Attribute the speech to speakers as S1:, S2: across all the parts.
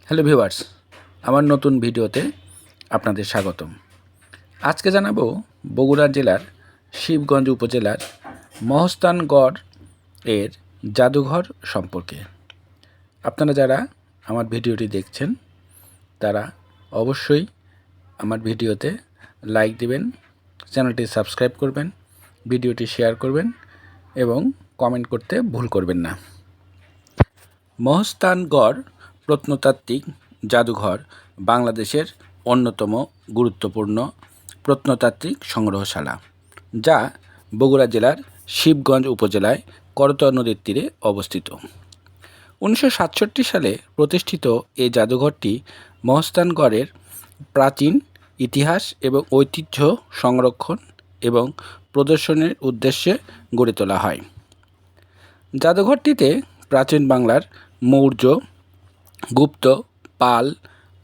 S1: Hello viewers, আমার নতুন ভিডিওতে আপনাদের স্বাগতম। আজকে জানাবো বগুড়া জেলার শিবগঞ্জ উপজেলার মহস্থানগড় এর জাদুঘর সম্পর্কে। আপনারা যারা আমার ভিডিওটি দেখছেন তারা অবশ্যই আমার ভিডিওতে লাইক দিবেন, চ্যানেলটি সাবস্ক্রাইব করবেন, ভিডিওটি শেয়ার করবেন এবং কমেন্ট করতে ভুল করবেন না। মহস্থানগড় প্রত্নতাত্ত্বিক জাদুঘর বাংলাদেশের অন্যতম গুরুত্বপূর্ণ প্রত্নতাত্ত্বিক সংগ্রহশালা, যা বগুড়া জেলার শিবগঞ্জ উপজেলায় করতোয়া নদীর তীরে অবস্থিত। 1967 সালে প্রতিষ্ঠিত এই জাদুঘরটি মহস্থানগড়ের প্রাচীন ইতিহাস এবং ঐতিহ্য সংরক্ষণ এবং প্রদর্শনের উদ্দেশ্যে গড়ে তোলা হয়। জাদুঘরটিতে প্রাচীন বাংলার মৌর্য, গুপ্ত, পাল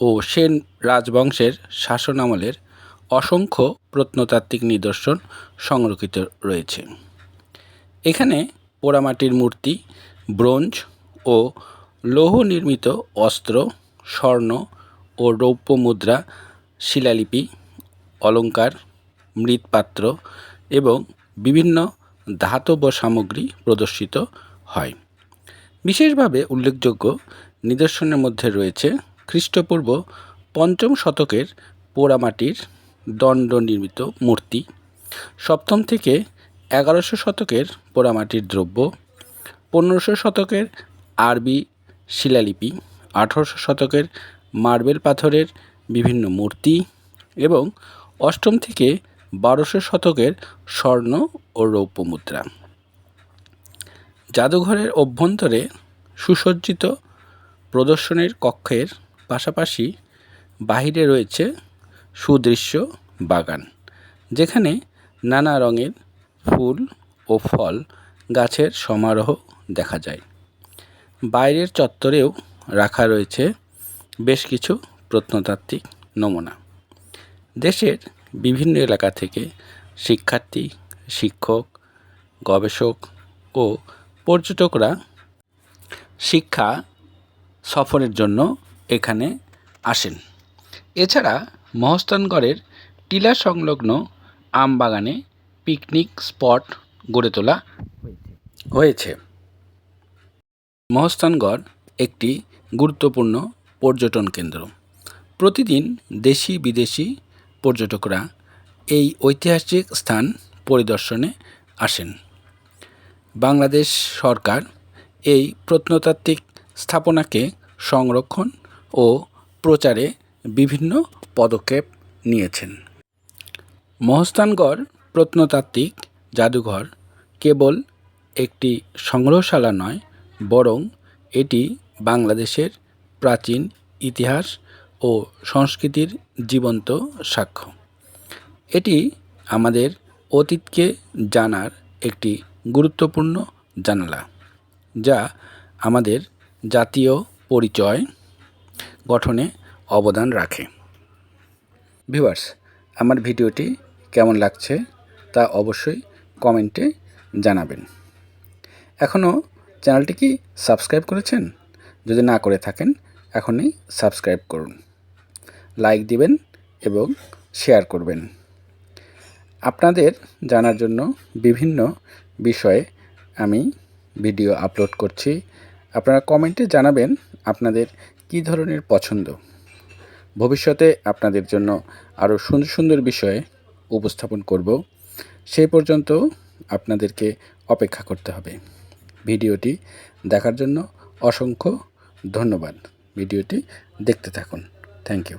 S1: ও সেন রাজবংশের শাসনামলের অসংখ্য প্রত্নতাত্ত্বিক নিদর্শন সংরক্ষিত রয়েছে। এখানে পোড়ামাটির মূর্তি, ব্রোঞ্জ ও লৌহ নির্মিত অস্ত্র, স্বর্ণ ও রৌপ্য মুদ্রা, শিলালিপি, অলঙ্কার, মৃৎপাত্র এবং বিভিন্ন ধাতব সামগ্রী প্রদর্শিত হয়। বিশেষভাবে উল্লেখযোগ্য নিদর্শনের মধ্যে রয়েছে খ্রিস্টপূর্ব 5ম শতকের পোড়ামাটির দণ্ড নির্মিত মূর্তি, 7ম থেকে 1100 শতকের পোড়ামাটির দ্রব্য, 1500 শতকের আরবি শিলালিপি, 1800 শতকের মার্বেল পাথরের বিভিন্ন মূর্তি এবং 8ম থেকে 1200 শতকের স্বর্ণ ও রৌপ্য মুদ্রা। জাদুঘরের অভ্যন্তরে সুসজ্জিত প্রদর্শনীর কক্ষের পাশাপাশি বাহিরে রয়েছে সুদৃশ্য বাগান, যেখানে নানা রঙের ফুল ও ফল গাছের সমারোহ দেখা যায়। বাইরের চত্বরেও রাখা রয়েছে বেশ কিছু প্রত্নতাত্ত্বিক নমুনা। দেশের বিভিন্ন এলাকা থেকে শিক্ষার্থী, শিক্ষক, গবেষক ও পর্যটকরা শিক্ষা সফরের জন্য এখানে আসেন। এছাড়া মহস্থানগড়ের টিলা সংলগ্ন আমবাগানে পিকনিক স্পট গড়ে তোলা হয়েছে। মহস্থানগড় একটি গুরুত্বপূর্ণ পর্যটন কেন্দ্র। প্রতিদিন দেশি বিদেশি পর্যটকরা এই ঐতিহাসিক স্থান পরিদর্শনে আসেন। বাংলাদেশ সরকার এই প্রত্নতাত্ত্বিক স্থাপনাকে সংরক্ষণ ও প্রচারে বিভিন্ন পদক্ষেপ নিয়েছেন। মহস্থানগড় প্রত্নতাত্ত্বিক জাদুঘর কেবল একটি সংগ্রহশালা নয়, বরং এটি বাংলাদেশের প্রাচীন ইতিহাস ও সংস্কৃতির জীবন্ত সাক্ষ্য। এটি আমাদের অতীতকে জানার একটি গুরুত্বপূর্ণ জানালা, যা আমাদের জাতীয় পরিচয় গঠনে অবদান রাখে। ভিউয়ার্স, আমার ভিডিওটি কেমন লাগছে তা অবশ্যই কমেন্টে জানাবেন। এখনও চ্যানেলটি কি সাবস্ক্রাইব করেছেন? যদি না করে থাকেন এখনই সাবস্ক্রাইব করুন, লাইক দিবেন এবং শেয়ার করবেন। আপনাদের জানার জন্য বিভিন্ন বিষয়ে আমি ভিডিও আপলোড করছি। আপনারা কমেন্টে জানাবেন আপনাদের কী ধরনের পছন্দ। ভবিষ্যতে আপনাদের জন্য আরও সুন্দর সুন্দর বিষয়ে উপস্থাপন করব। সেই পর্যন্ত আপনাদেরকে অপেক্ষা করতে হবে। ভিডিওটি দেখার জন্য অসংখ্য ধন্যবাদ। ভিডিওটি দেখতে থাকুন। Thank you.